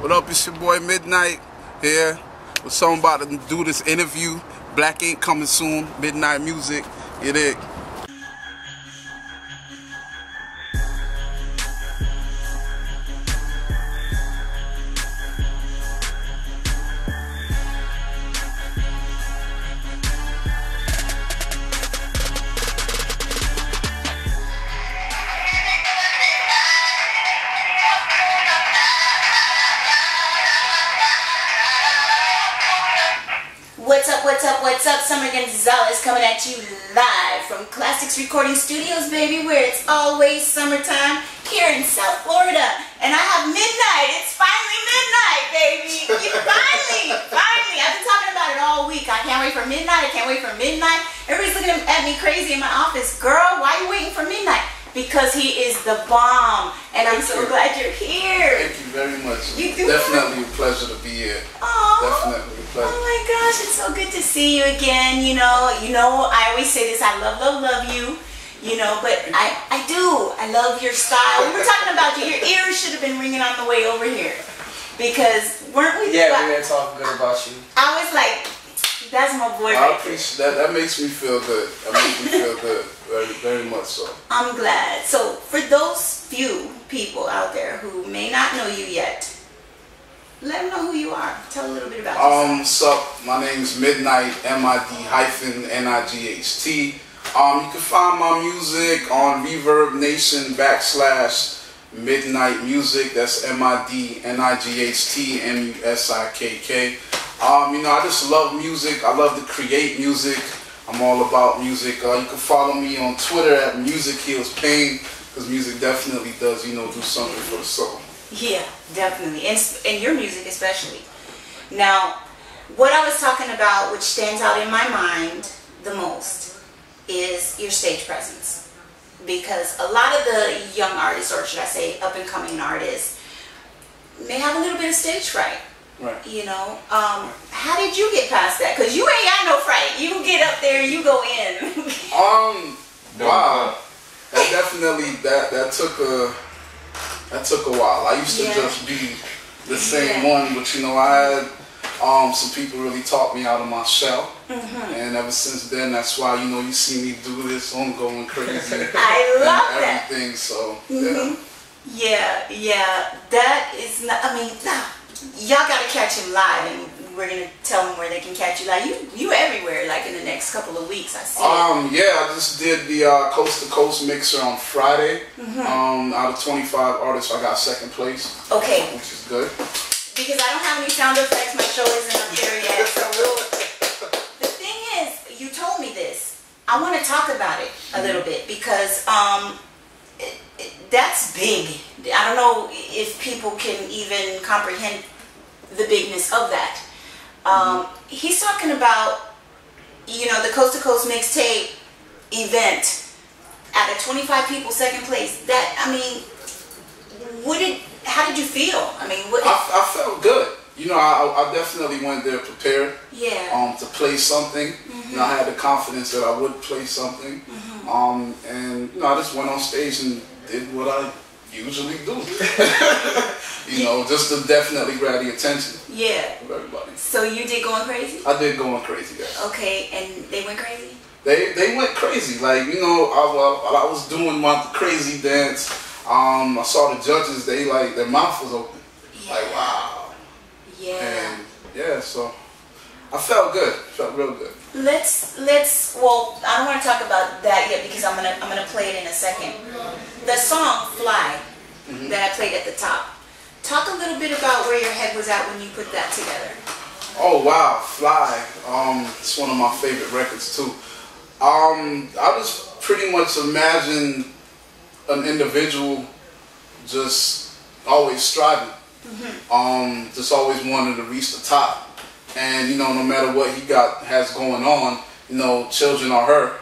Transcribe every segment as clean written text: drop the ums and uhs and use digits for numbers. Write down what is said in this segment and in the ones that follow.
What up, it's your boy Midnight here with someone about to do this interview. Black Ink coming soon, Midnight Music, you dig? What's up? Summer Gonzalez coming at you live from Classics Recording Studios, baby, where it's always summertime here in South Florida. And I have midnight. It's finally midnight, baby. Finally. I've been talking about it all week. I can't wait for midnight. I can't wait for midnight. Everybody's looking at me crazy in my office. Girl, why are you waiting for midnight? Because he is the bomb, and I'm so glad you're here. Thank you very much. You do definitely a pleasure to be here. Aww. Definitely a pleasure. Oh my gosh, it's so good to see you again. You know, I always say this. I love you. You know, but I do. I love your style. We were talking about you. Your ears should have been ringing on the way over here, because weren't we? Yeah, we were talking good about you. I was like, that's my boy. I appreciate that. That makes me feel good. That makes me feel good. Very, very much so. I'm glad. So, for those few people out there who may not know you yet, let them know who you are. Tell a little bit about yourself. What's up? My name is Midnight, MID-NIGHT. You can find my music on Reverb Nation /Midnight Music. That's MIDNIGHT MUSIKK. I just love music. I love to create music. I'm all about music. You can follow me on Twitter at Music Heals Pain, because music definitely does, do something for the soul. Yeah, definitely. And your music especially. Now, what I was talking about, which stands out in my mind the most, is your stage presence. Because a lot of the young artists, or should I say up-and-coming artists, may have a little bit of stage fright. Right. How did you get past that? Because you ain't got no fright. You get up there and you go in. Wow. That definitely that took a while. I used to just be the same one, but I had some people really talk me out of my shell. And ever since then, that's why you see me do this ongoing crazy. I love that. Everything. So yeah. That is not. I mean, y'all gotta catch him live, and we're gonna tell them where they can catch you. Like you everywhere. Like in the next couple of weeks, I see. Yeah, I just did the Coast to Coast mixer on Friday. Out of 25 artists, I got second place. Okay. Which is good. Because I don't have any sound effects. My show isn't up there yet. So the thing is, you told me this. I want to talk about it a little bit, because that's big. I don't know if people can even comprehend the bigness of that. He's talking about, the Coast to Coast mixtape event out of 25 people, second place. That, I mean, how did you feel? I mean, I felt good. I definitely went there prepared. Yeah. To play something. I had the confidence that I would play something. And I just went on stage and did what I usually do. Just to definitely grab the attention of everybody. So you did Going Crazy? I did Going Crazy, yes. Okay, and they went crazy? They went crazy. Like, while I was doing my crazy dance, I saw the judges, their mouth was open. Yeah. Like, wow. Yeah. And so I felt good. Felt real good. Well, I don't want to talk about that yet, because I'm gonna play it in a second. The song Fly that I played at the top. Talk a little bit about where your head was at when you put that together. Oh wow, Fly. It's one of my favorite records too. I just pretty much imagine an individual just always striving. Just always wanting to reach the top. And no matter what he has going on, children are her.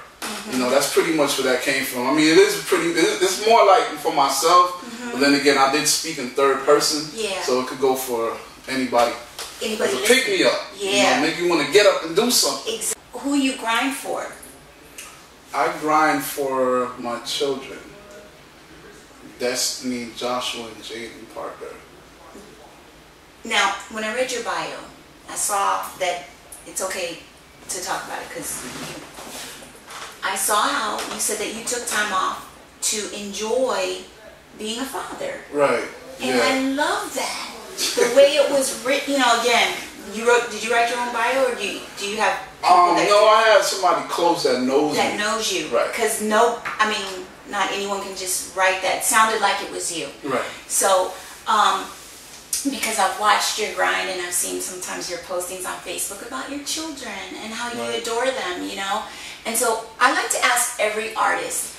That's pretty much where that came from. I mean, it's more like for myself, but then again, I did speak in third person, so it could go for anybody. Anybody to pick me up, make you want to get up and do something. Who you grind for? I grind for my children. Destiny, Joshua, and Jaden Parker. Now, when I read your bio, I saw that it's okay to talk about it because I saw how you said that you took time off to enjoy being a father. Right. And I love that. The way it was written, you know, again, did you write your own bio or do you have people that no, I had somebody close that knows me. That knows you. Right. Because not anyone can just write that. It sounded like it was you. Right. So, because I've watched your grind and I've seen sometimes your postings on Facebook about your children and how you adore them, you know. And so I like to ask every artist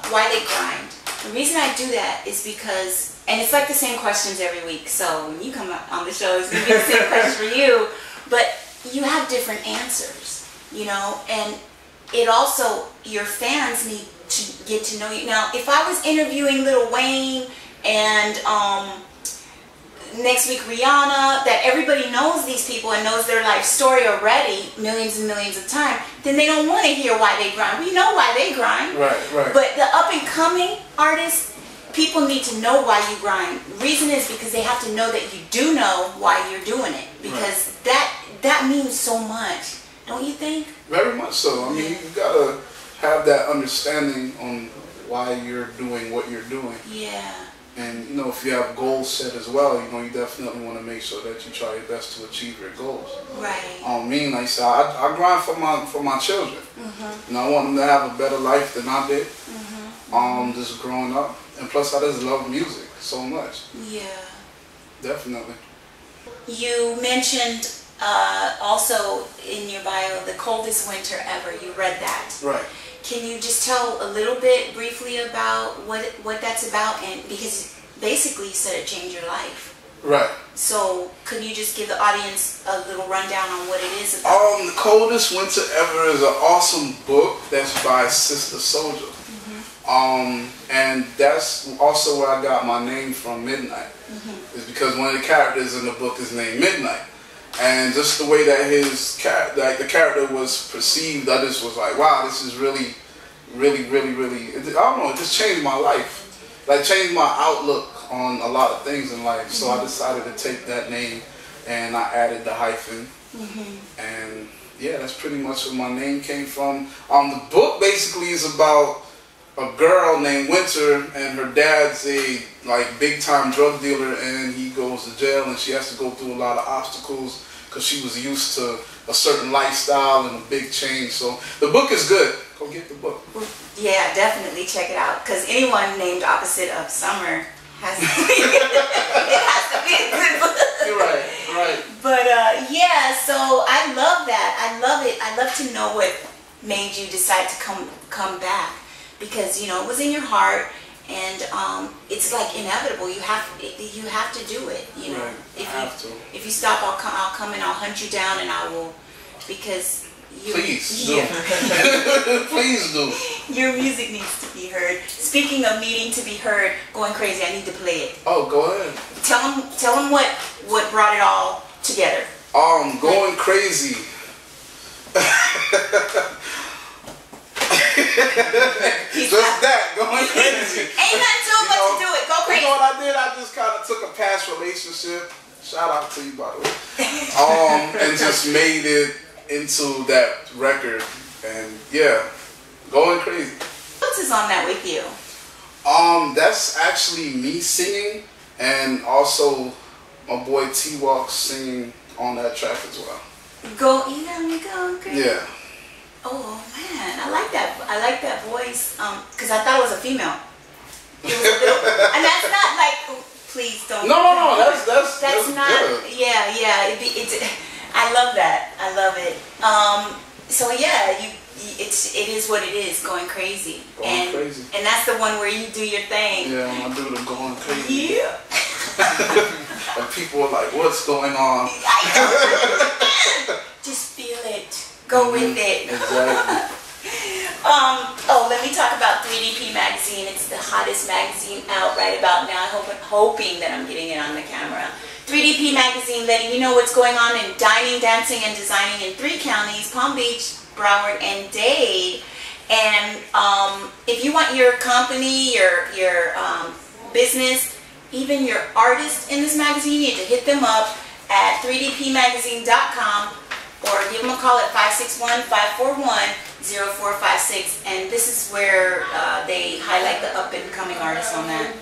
why they grind. The reason I do that is because, and it's like the same questions every week. So when you come on the show, it's going to be the same question for you. But you have different answers, you know. And it also, your fans need to get to know you. Now, if I was interviewing Lil Wayne and next week Rihanna, that everybody knows these people and knows their life story already millions and millions of times, then they don't want to hear why they grind. We know why they grind. Right. But the up and coming artists, people need to know why you grind. Reason is because they have to know that you do know why you're doing it, because that means so much, don't you think? Very much so. I mean, you gotta have that understanding on why you're doing what you're doing. Yeah. And you know, if you have goals set as well, you know, you definitely want to make sure that you try your best to achieve your goals. Right. Me, like I said, I grind for my children. You know, I want them to have a better life than I did. Just growing up, and plus I just love music so much. Yeah. Definitely. You mentioned also in your bio, The Coldest Winter Ever. You read that. Right. Can you just tell a little bit briefly about what that's about? And because basically you said it changed your life. Right. So could you just give the audience a little rundown on what it is about? The Coldest Winter Ever is an awesome book that's by Sister Soldier. And that's also where I got my name from, Midnight. It's because one of the characters in the book is named Midnight. And just the way that the character was perceived, I just was like, wow, this is really, I don't know, it just changed my life. Like, changed my outlook on a lot of things in life. So I decided to take that name and I added the hyphen. And yeah, that's pretty much where my name came from. The book basically is about a girl named Winter, and her dad's a big time drug dealer, and he goes to jail, and she has to go through a lot of obstacles because she was used to a certain lifestyle and a big change. So the book is good. Go get the book. Yeah, definitely check it out, because anyone named opposite of Summer has to be, it has to be a good book. You're right. But yeah, so I love that. I love it. I love to know what made you decide to come back. Because, you know, it was in your heart, and it's like inevitable. You have to do it. You know, right. If you stop, I'll come and I'll hunt you down, and I will, because please do. Please do. Your music needs to be heard. Speaking of needing to be heard, Going Crazy, I need to play it. Oh, go ahead. Tell them what brought it all together. Going Crazy. Just that, going crazy. Ain't nothing to it but to do it. Go crazy. You know what I did? I just kind of took a past relationship. Shout out to you, by the way. And just made it into that record. And yeah, Going Crazy. What else is on that with you? That's actually me singing, and also my boy T-Walk singing on that track as well. You got me going crazy. Yeah. Oh man, I like that voice. Cause I thought it was a female. It was a little, and that's not like. Please don't. No. That's not. Good. Yeah. I love that. I love it. So yeah, it is what it is. Going crazy. Going crazy. And that's the one where you do your thing. Yeah, when I do the Going Crazy. Yeah. And people are like, "What's going on?" Just feel it. Go with it. Exactly. Let me talk about 3DP Magazine. It's the hottest magazine out right about now. Hoping that I'm getting it on the camera. 3DP Magazine, letting you know what's going on in dining, dancing, and designing in 3 counties: Palm Beach, Broward, and Dade. And if you want your company, your business even your artist in this magazine, you need to hit them up at 3dpmagazine.com or give them a call at 561-541-0456. And this is where they highlight the up and coming artists on that.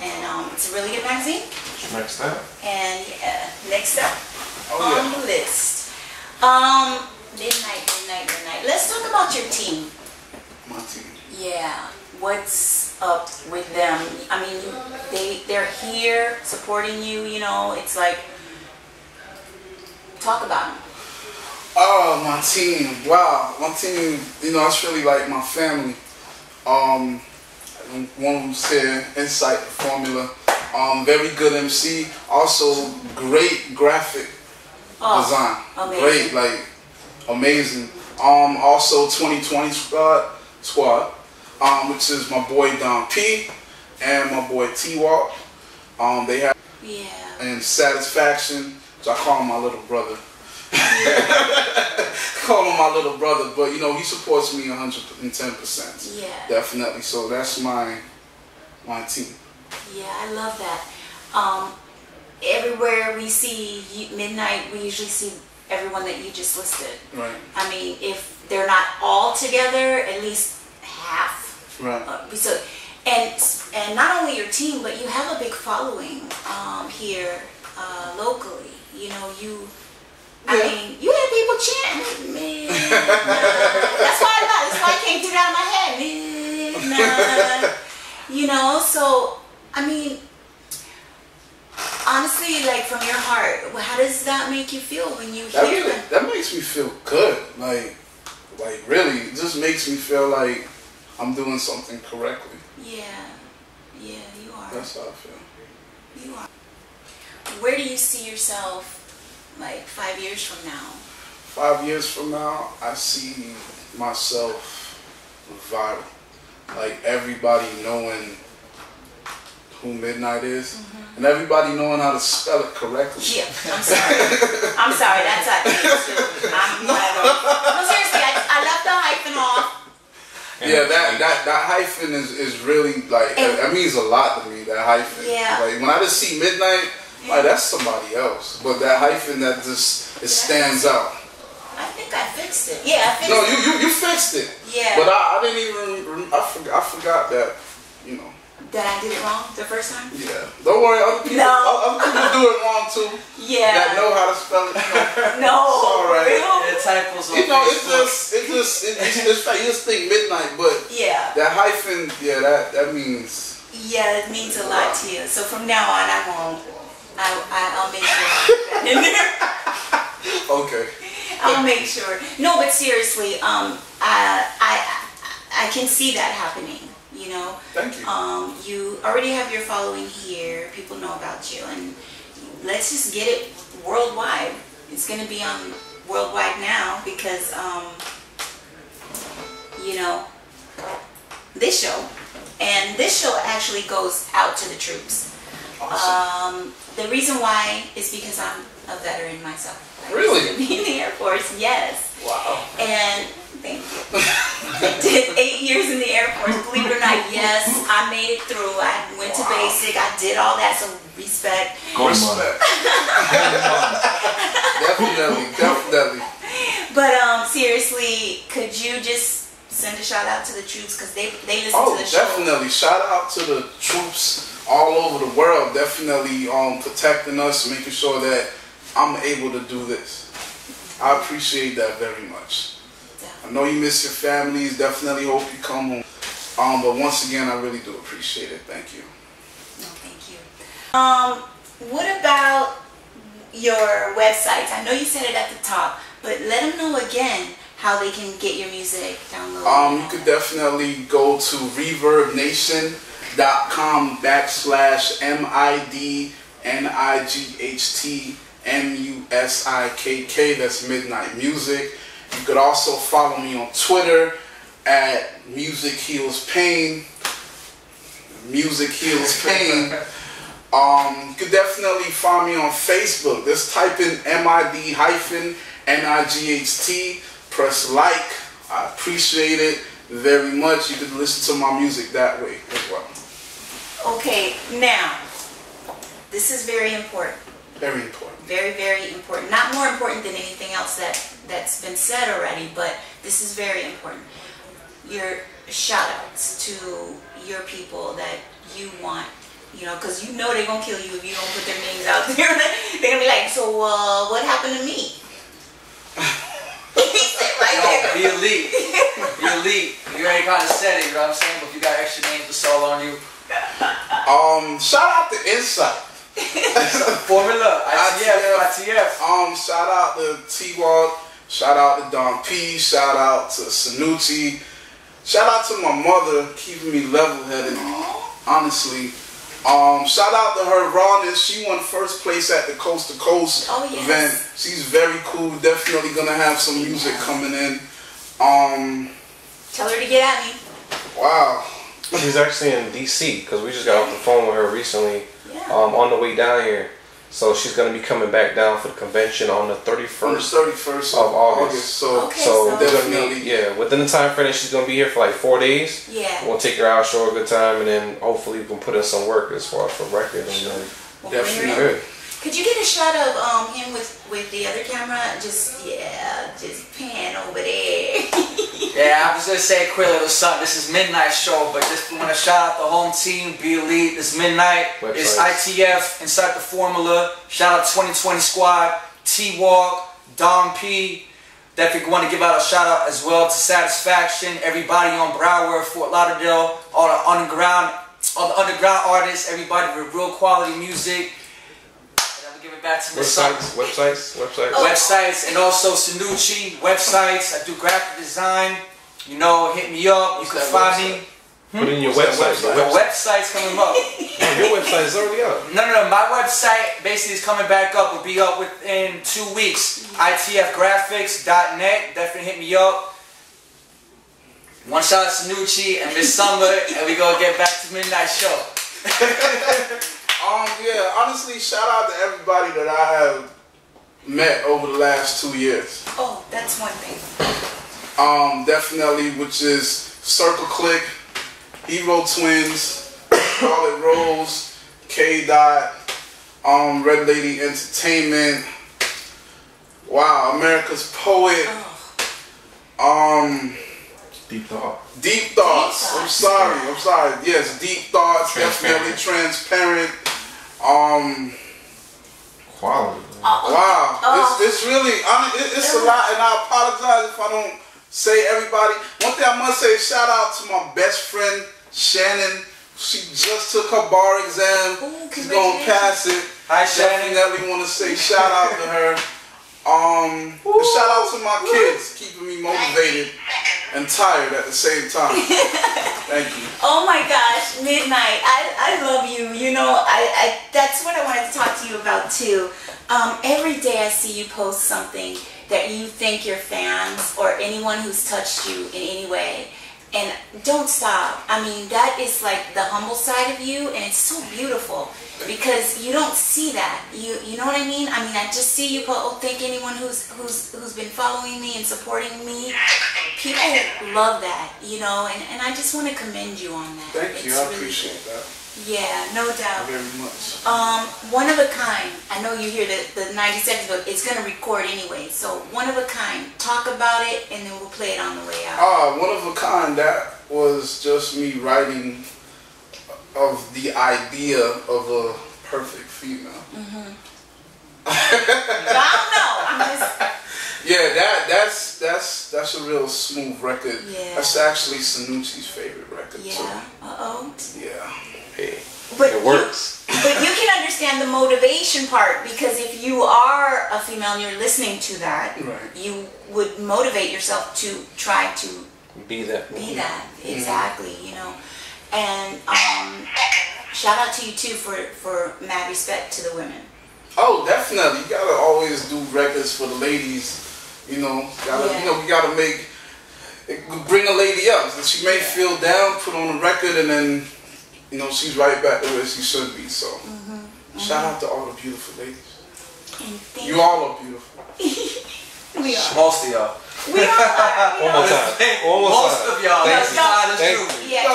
And it's a really good magazine. Next up. And next up on the list. Midnight. Let's talk about your team. My team. Yeah. What's up with them? I mean, they're here supporting you, you know. It's like, talk about them. Oh, my team. Wow. My team, you know, it's really like my family. One of them's here, Insight Formula. Very good MC. Also, great graphic design. Amazing. Great, like, amazing. Also, 2020 squad, which is my boy Don P and my boy T-Walk. They have and Satisfaction, which I call him my little brother. Call him my little brother, but you know he supports me 110%. Yeah, definitely. So that's my team. Yeah, I love that. Everywhere we see Midnight, we usually see everyone that you just listed. Right. I mean, if they're not all together, at least half. Right. So, and not only your team, but you have a big following here locally. You know, I mean, you had people chanting, man. That's why I can't get it out of my head, man. You know, so I mean, honestly, like from your heart, how does that make you feel when you hear that? That makes me feel good. Like really, it just makes me feel like I'm doing something correctly. Yeah, you are. That's how I feel. You are. Where do you see yourself? Like 5 years from now? 5 years from now, I see myself viral. Like everybody knowing who Midnight is, and everybody knowing how to spell it correctly. Yeah, I'm sorry. I'm sorry, that's a too. No, seriously, I left the hyphen off. Yeah, that hyphen is really like, that means a lot to me, that hyphen. Yeah. Like when I just see Midnight, like that's somebody else, but that hyphen that just stands out. I think I fixed it. Yeah, I fixed it. No, you fixed it. Yeah. But I didn't even. I forgot that. You know. That I did it wrong the first time. Yeah. Don't worry. Other people do it wrong too. Yeah. That know how to spell it. No. It's all right. It's typos on you know, Facebook. it's like you just think Midnight, but yeah. that hyphen, that means. Yeah, it means a lot to you. So from now on, I won't. I'll make sure I put that in there. Okay. I'll make sure. No, but seriously, I can see that happening. You know. Thank you. You already have your following here. People know about you, and let's just get it worldwide. It's going to be on worldwide now because, you know, this show actually goes out to the troops. Awesome. The reason why is because I'm a veteran myself. Really? I used to be in the Air Force, yes. Wow. And thank you. I did 8 years in the Air Force. Believe it or not, yes, I made it through. I went to basic. I did all that. So respect. Respect. Definitely. But seriously, could you just send a shout out to the troops because they listen to the show? Oh, definitely. Shout out to the troops all over the world. Definitely protecting us, making sure that I'm able to do this. I appreciate that very much. I know you miss your families. Definitely hope you come home. But once again, I really do appreciate it. Thank you. No, thank you. What about your websites? I know you said it at the top, but let them know again how they can get your music downloaded. You could definitely go to reverbnation.com/MIDNIGHTMUSIKK. That's Midnight Music. You could also follow me on Twitter at Music Heals Pain. Music Heals Pain. You could definitely find me on Facebook. Just type in MID-NIGHT. Press like. I appreciate it very much. You could listen to my music that way as well. Okay, now This is very important. Very important. Very, very important. Not more important than anything else that's been said already, but this is very important. Your shout outs to your people that you want, you know, because you know they're going to kill you if you don't put their names out there. They're going to be like, so what happened to me? Be elite. Be elite. You already kind of said it, you know what I'm saying? But if you got extra names, it's all on you. Shout out to Insight. Formula, ITF. Shout out to H.Y.R.U. Shout out to Don P. Shout out to Sanucci. Shout out to my mother, keeping me level-headed, honestly. Shout out to her rawness. She won first place at the Coast to Coast event. She's very cool. Definitely gonna have some music coming in. Tell her to get at me. Wow. She's actually in DC because we just got off the phone with her recently. On the way down here. So she's going to be coming back down for the convention on the 31st of August. So definitely, within the time frame that she's going to be here for like 4 days. Yeah. We'll take her out, show her a good time, and then hopefully we can put in some work as far as for record. And definitely good. Could you get a shot of him with the other camera? Just pan over there. Yeah, I was gonna say quick little something. This is Midnight Show, but just want to shout out the home team, Be Elite. It's Midnight. It's ITF inside the formula. Shout out 2020 squad, T-Walk, Don P. Definitely want to give out a shout out as well to Satisfaction, everybody on Broward, Fort Lauderdale, all the underground artists, everybody with real quality music. Give it back to websites, and also Sanucci websites. I do graphic design. You know, hit me up. You can find me. Put in your website. The website's coming up. Your website is already up. No. My website basically is coming back up. Will be up within 2 weeks. ITFgraphics.net. Definitely hit me up. One shout out to Sanucci and Miss Summer, and we gonna get back to Midnight Show. Honestly, shout out to everybody that I have met over the last 2 years. Oh, that's one thing. Definitely, which is Circle Click, Hero Twins, Charlotte Rose, K. Dot, Red Lady Entertainment, wow, America's Poet, Deep Thought. Deep Thoughts. I'm sorry. Yes, Deep Thoughts. Definitely Transparent. Quality. Wow. It's really, it's a lot, and I apologize if I don't say everybody. One thing I must say is shout out to my best friend, Shannon. She just took her bar exam. She's going to pass it. Hi, Shannon. Definitely want to say shout out to her. Shout out to my kids, keeping me motivated and tired at the same time. Thank you. Oh my gosh, Midnight, I love you. You know, I that's what I wanted to talk to you about too. Every day I see you post something that you thank your fans or anyone who's touched you in any way. And don't stop. I mean, that is like the humble side of you, and it's so beautiful because you don't see that. You know what I mean? I mean, I just see you thank anyone who's been following me and supporting me. People love that, you know, and I just want to commend you on that. Thank you. I appreciate that. Yeah, no doubt. Very much. One of a kind. I know you hear the 90 seconds, but it's going to record anyway. So, one of a kind. Talk about it, and then we'll play it on the way out. One of a kind. That was just me writing of the idea of a perfect female. I don't know. I'm just... Yeah, that's a real smooth record. Yeah. That's actually Sanucci's favorite record too. Yeah. Hey, but it works. But you can understand the motivation part, because if you are a female and you're listening to that, you would motivate yourself to try to be that. Exactly, you know. And shout out to you too for mad respect to the women. Oh, definitely. You gotta always do records for the ladies. You know, you know, we gotta bring a lady up. She may feel down, put on a record, and then, you know, she's right back to where she should be. So, shout out to all the beautiful ladies. You all are beautiful. We are. Most of y'all. We all are. One more time. Most of y'all. That's true. Yeah,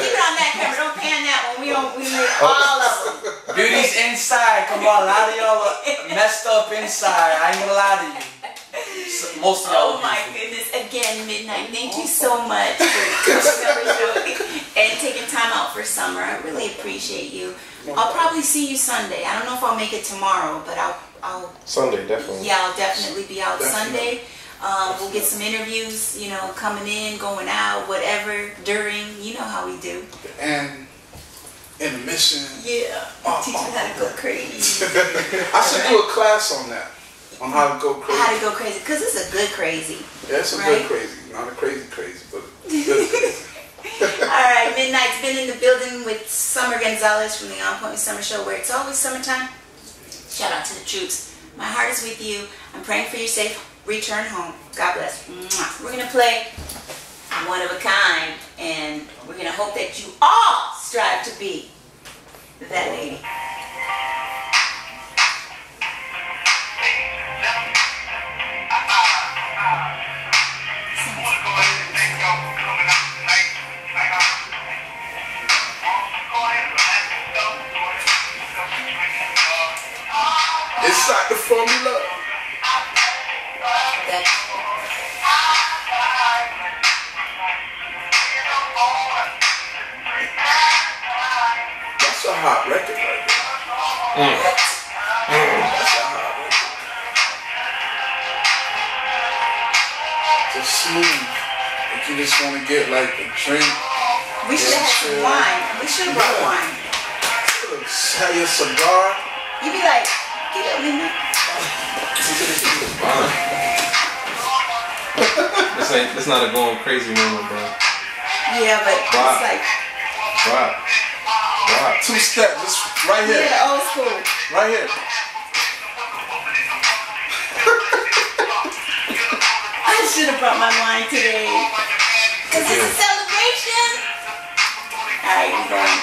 keep it on that camera. Don't pan that one. We made all of them. Beauty's inside. Come on, a lot of y'all are messed up inside. I ain't gonna lie to you. Most of y'all. Oh my goodness! Again, Midnight. Thank you so much for coming on the show and taking time out for summer. I really appreciate you. I'll probably see you Sunday. I don't know if I'll make it tomorrow, but I'll Sunday definitely. Yeah, I'll definitely be out Sunday. We'll get some interviews, you know, coming in, going out, whatever, during, you know how we do. And intermission. Yeah, teach you how to go crazy. I should do a class on that, on how to go crazy. How to go crazy, because it's a good crazy. Yeah, it's a good crazy. Not a crazy, but good crazy. Alright, Midnight's been in the building with Summer Gonzalez from the On Point Summer Show, where it's always summertime. Shout out to the troops. My heart is with you. I'm praying for your safe return home. God bless. Mwah. We're going to play One of a Kind, and we're going to hope that you all strive to be that lady. It's like the formula. That's a hot record right there. That's a hot record. Just smooth. Like you just want to get like a drink. We should have some wine. We should have brought wine. Have your cigar. You be like, get up, Midnight. It's not a going crazy moment, bro. Yeah, but it's like Right. 2-step, just right here. Yeah, old school. Right here. I should have brought my wine today. Because it's a celebration. Alright, we're going.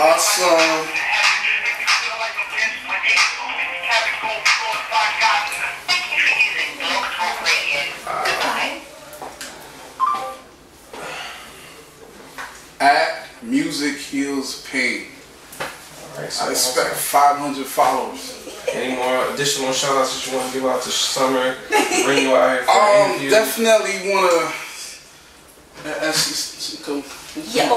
Awesome. Goodbye. At Music Heals Pain. Alright, so I expect 500 followers. any more additional shout outs that you want to give out to Summer? Bring you out here for an interview? Definitely want to. Yeah,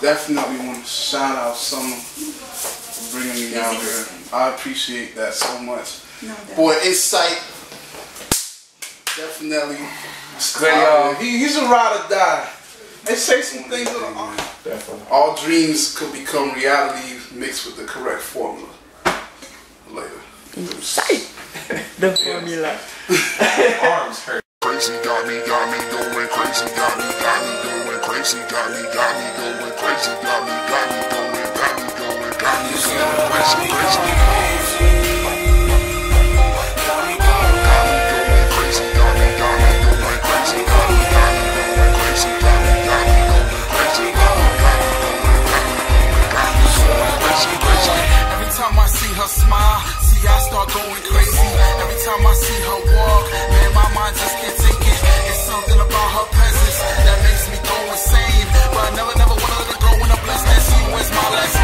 Definitely want to shout out Summer for bringing me out here. I appreciate that so much. No doubt. Boy, Insight. Definitely. He's a ride or die. They say some things that Definitely. all dreams could become reality mixed with the correct formula. Later. Insight. The formula. Arms hurt. Crazy got me going crazy, got me going crazy, got me going crazy, got me going crazy. Every time I see her smile, see I start going crazy. Every time I see her walk, man, my mind just can't take it. It's something about her presence that makes me go insane. But I never wanna let it go when I'm blessed that she was my last